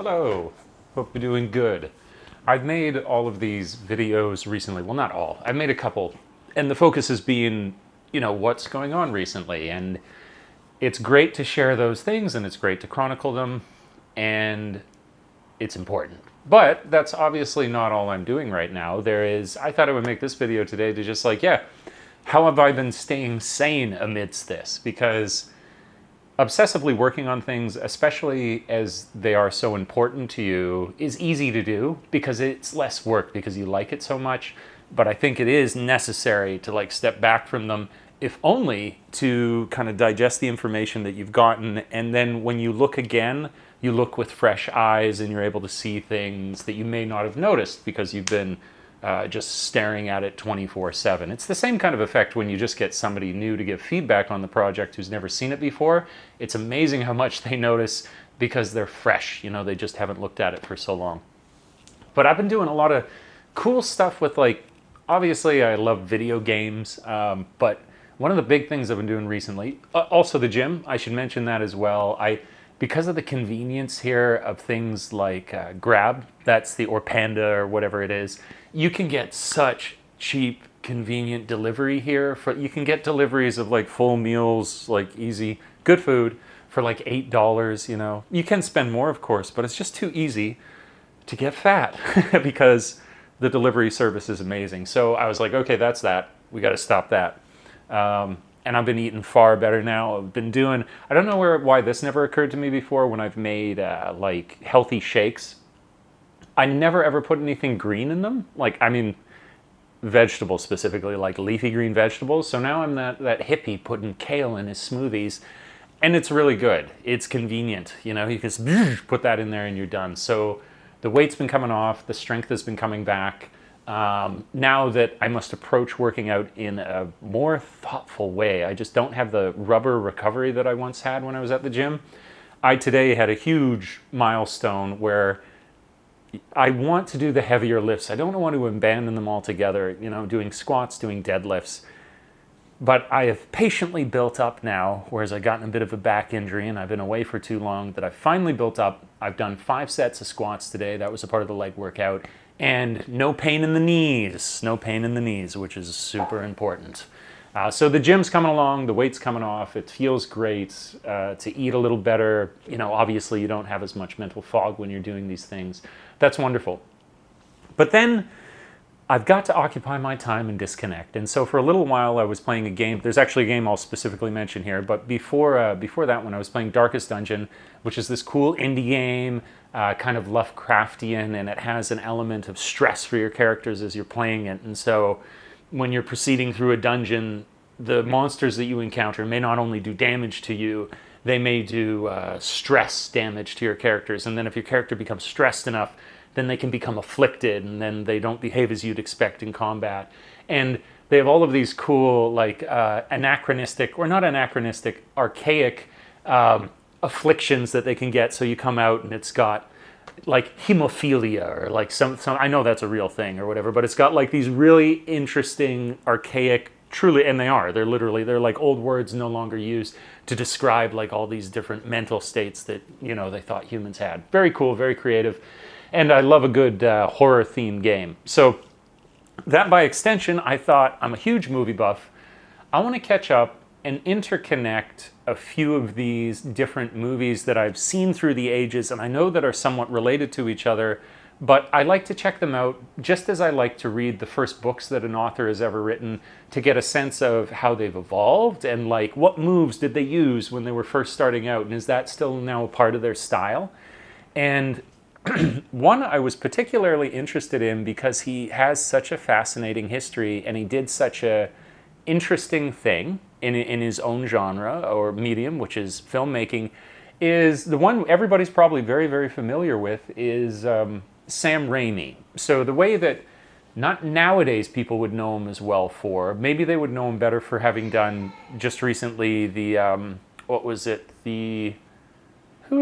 Hello, hope you're doing good. I've made all of these videos recently. Well, not all. I've made a couple. And the focus has been, what's going on recently. And it's great to share those things and it's great to chronicle them. And it's important. But that's obviously not all I'm doing right now. I thought I would make this video today to just how have I been staying sane amidst this? Because obsessively working on things, especially as they are so important to you, is easy to do because it's less work because you like it so much. But I think it is necessary to step back from them, if only to kind of digest the information that you've gotten. And then when you look again, you look with fresh eyes and you're able to see things that you may not have noticed because you've been just staring at it 24/7. It's the same kind of effect when you just get somebody new to give feedback on the project who's never seen it before. It's amazing how much they notice because they're fresh. They just haven't looked at it for so long. But I've been doing a lot of cool stuff with obviously I love video games, but one of the big things I've been doing recently, also the gym, I should mention that as well. Because of the convenience here of things like Grab, that's or Panda or whatever it is, you can get such cheap, convenient delivery here. You can get deliveries of full meals, easy, good food for $8. You can spend more, of course, but it's just too easy to get fat because the delivery service is amazing. So I was like, okay, that's that. We got to stop that. And I've been eating far better now. I've been doing, I don't know why this never occurred to me before when I've made healthy shakes. I never ever put anything green in them. Vegetables specifically, leafy green vegetables. So now I'm that hippie putting kale in his smoothies. And it's really good. It's convenient. You can just put that in there and you're done. So the weight's been coming off. The strength has been coming back. Now that I must approach working out in a more thoughtful way, I just don't have the rubber recovery that I once had when I was at the gym. I today had a huge milestone where I want to do the heavier lifts. I don't want to abandon them altogether, doing squats, doing deadlifts. But I have patiently built up now, whereas I've gotten a bit of a back injury and I've been away for too long, that I've finally built up. I've done 5 sets of squats today. That was a part of the leg workout. And no pain in the knees, which is super important. So the gym's coming along, the weight's coming off, it feels great to eat a little better. Obviously you don't have as much mental fog when you're doing these things. That's wonderful. But then I've got to occupy my time and disconnect. And so for a little while I was playing a game. There's actually a game I'll specifically mention here. But before that one, I was playing Darkest Dungeon, which is this cool indie game, kind of Lovecraftian, and it has an element of stress for your characters as you're playing it. And so when you're proceeding through a dungeon, the monsters that you encounter may not only do damage to you, they may do stress damage to your characters. And then if your character becomes stressed enough, then they can become afflicted, and then they don't behave as you'd expect in combat. And they have all of these cool, anachronistic, or not anachronistic, archaic afflictions that they can get. So you come out and it's got hemophilia or some I know that's a real thing or whatever, but it's got these really interesting, archaic, truly, and they're old words no longer used to describe all these different mental states that, they thought humans had. Very cool, very creative. And I love a good horror-themed game. So that by extension, I thought, I'm a huge movie buff. I want to catch up and interconnect a few of these different movies that I've seen through the ages and I know that are somewhat related to each other, but I like to check them out just as I like to read the first books that an author has ever written to get a sense of how they've evolved and what moves did they use when they were first starting out, and is that still now a part of their style? And one I was particularly interested in because he has such a fascinating history and he did such a interesting thing in his own genre or medium, which is filmmaking, is the one everybody's probably very, very familiar with is Sam Raimi. So the way that not nowadays people would know him as well for, maybe they would know him better for having done just recently the, who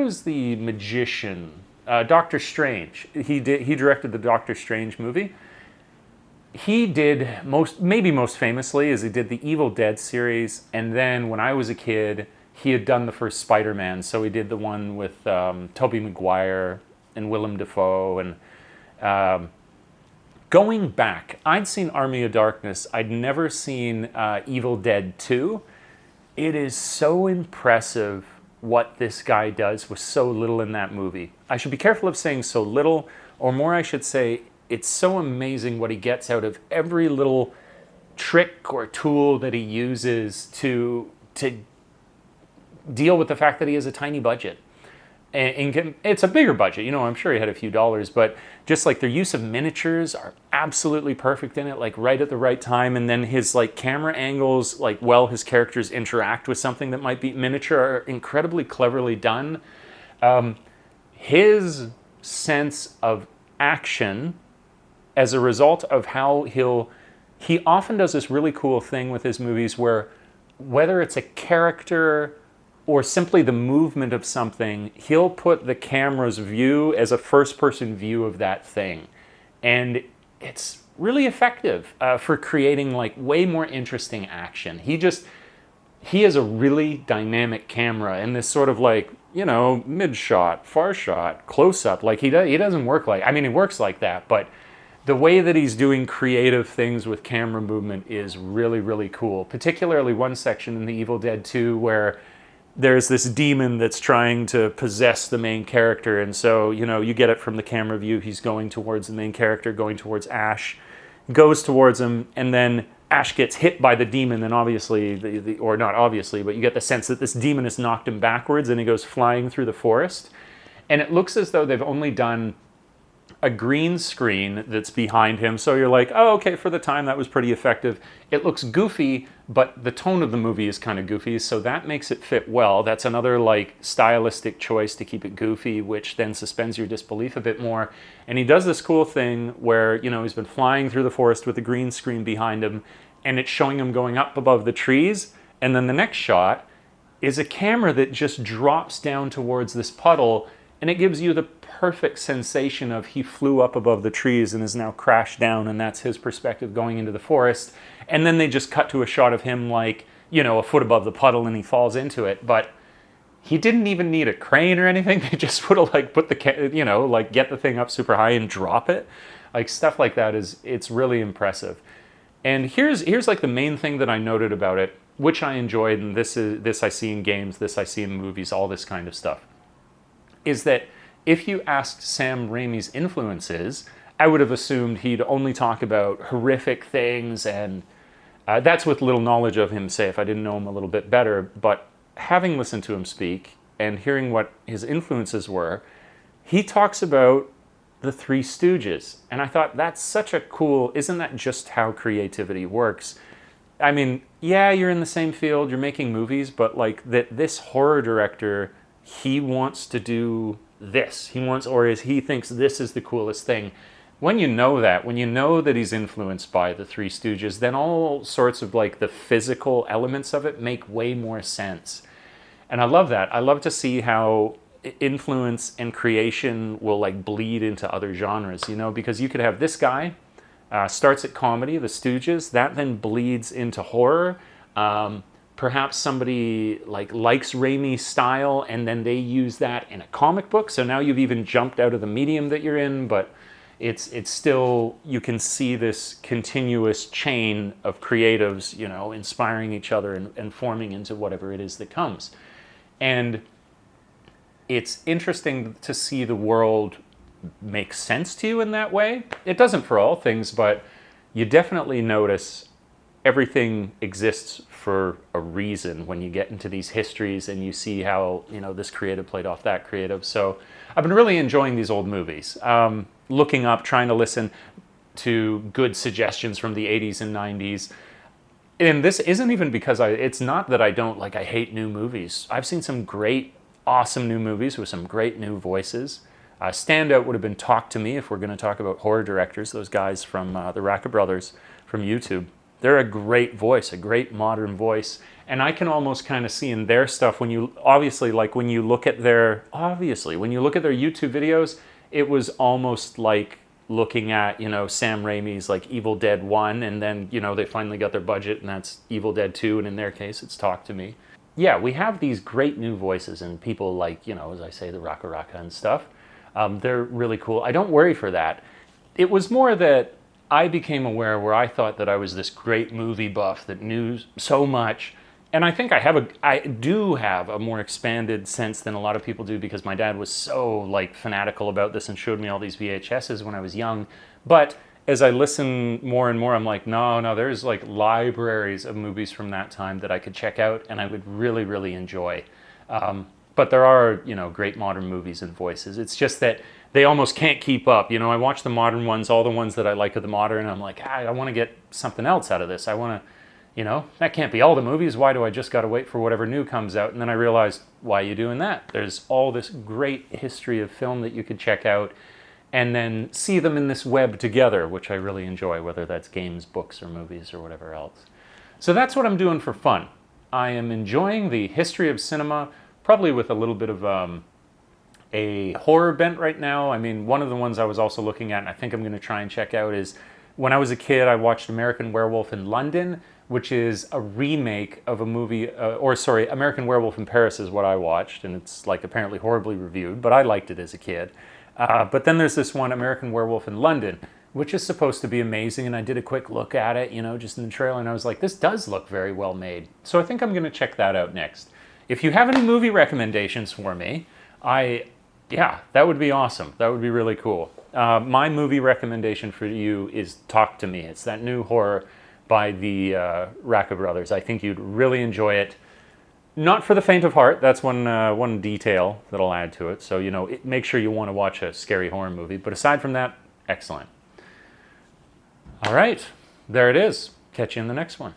is the magician? Doctor Strange. He directed the Doctor Strange movie. He did maybe most famously is he did the Evil Dead series, and then when I was a kid, he had done the first Spider-Man, so he did the one with Tobey Maguire and Willem Dafoe. And going back, I'd seen Army of Darkness. I'd never seen Evil Dead 2. It is so impressive what this guy does with so little in that movie. I should be careful of saying so little, or more I should say, it's so amazing what he gets out of every little trick or tool that he uses to deal with the fact that he has a tiny budget. And it's a bigger budget, I'm sure he had a few dollars, but just like their use of miniatures are absolutely perfect in it, like right at the right time. And then his like camera angles, like his characters interact with something that might be miniature, are incredibly cleverly done. His sense of action as a result of how he often does this really cool thing with his movies where whether it's a character or simply the movement of something, he'll put the camera's view as a first-person view of that thing. And it's really effective for creating like way more interesting action. He has a really dynamic camera and this sort of like, mid-shot, far shot, close-up. Like he doesn't work like, he works like that, but the way that he's doing creative things with camera movement is really, really cool. Particularly one section in the Evil Dead 2 where there's this demon that's trying to possess the main character. And so, you get it from the camera view. He's going towards the main character, going towards Ash, goes towards him, and then Ash gets hit by the demon. And obviously, or not obviously, but you get the sense that this demon has knocked him backwards and he goes flying through the forest. And it looks as though they've only done a green screen that's behind him. So you're like, oh, okay, for the time that was pretty effective. It looks goofy, but the tone of the movie is kind of goofy, so that makes it fit well. That's another like stylistic choice to keep it goofy, which then suspends your disbelief a bit more. And he does this cool thing where, he's been flying through the forest with a green screen behind him, and it's showing him going up above the trees. And then the next shot is a camera that just drops down towards this puddle, and it gives you the perfect sensation of he flew up above the trees and is now crashed down, and that's his perspective going into the forest. And then they just cut to a shot of him like, a foot above the puddle and he falls into it. But he didn't even need a crane or anything. They just would have like put the, get the thing up super high and drop it. Like stuff like that it's really impressive. And here's like the main thing that I noted about it, which I enjoyed, and this I see in games, this I see in movies, all this kind of stuff, is that if you asked Sam Raimi's influences, I would have assumed he'd only talk about horrific things, and that's with little knowledge of him, say, if I didn't know him a little bit better. But having listened to him speak and hearing what his influences were, he talks about the Three Stooges. And I thought, that's such a cool, isn't that just how creativity works? Yeah, you're in the same field, you're making movies, but like this horror director, he wants to do this. He thinks this is the coolest thing. When you know that he's influenced by the Three Stooges, then all sorts of like the physical elements of it make way more sense. And I love that. I love to see how influence and creation will like bleed into other genres, because you could have this guy starts at comedy, the Stooges, that then bleeds into horror. Perhaps somebody likes Raimi's style and then they use that in a comic book. So now you've even jumped out of the medium that you're in, but it's still, you can see this continuous chain of creatives, inspiring each other and forming into whatever it is that comes. And it's interesting to see the world make sense to you in that way. It doesn't for all things, but you definitely notice everything exists for a reason when you get into these histories and you see how, this creative played off that creative. So I've been really enjoying these old movies. Looking up, trying to listen to good suggestions from the 80s and 90s. And this isn't even because it's not that I hate new movies. I've seen some great, awesome new movies with some great new voices. Standout would have been Talk to Me, if we're going to talk about horror directors, those guys from the Racka Brothers from YouTube. They're a great voice, a great modern voice. And I can almost kind of see in their stuff when you look at their YouTube videos, it was almost like looking at, Sam Raimi's like Evil Dead 1, and then, they finally got their budget and that's Evil Dead 2, and in their case it's Talk to Me. Yeah, we have these great new voices and people like, as I say, the Racka Racka and stuff. They're really cool. I don't worry for that. It was more that I became aware where I thought that I was this great movie buff that knew so much. And I think I do have a more expanded sense than a lot of people do, because my dad was so like fanatical about this and showed me all these VHSs when I was young. But as I listen more and more, I'm like, no, there's like libraries of movies from that time that I could check out and I would really, really enjoy. But there are, great modern movies and voices. It's just that they almost can't keep up. I watch the modern ones, all the ones that I like of the modern, and I'm like, I want to get something else out of this. I want to, that can't be all the movies. Why do I just got to wait for whatever new comes out? And then I realized, why are you doing that? There's all this great history of film that you could check out and then see them in this web together, which I really enjoy, whether that's games, books, or movies, or whatever else. So that's what I'm doing for fun. I am enjoying the history of cinema, probably with a little bit of a horror bent right now. I mean, one of the ones I was also looking at, and I think I'm going to try and check out, is when I was a kid, I watched American Werewolf in London, which is a remake of a movie, American Werewolf in Paris is what I watched, and it's like apparently horribly reviewed, but I liked it as a kid. But then there's this one, American Werewolf in London, which is supposed to be amazing, and I did a quick look at it, just in the trailer, and I was like, this does look very well made. So I think I'm going to check that out next. If you have any movie recommendations for me, that would be awesome. That would be really cool. My movie recommendation for you is Talk to Me. It's that new horror by the Racca brothers. I think you'd really enjoy it. Not for the faint of heart. That's one detail that I'll add to it. So, make sure you want to watch a scary horror movie. But aside from that, excellent. All right, there it is. Catch you in the next one.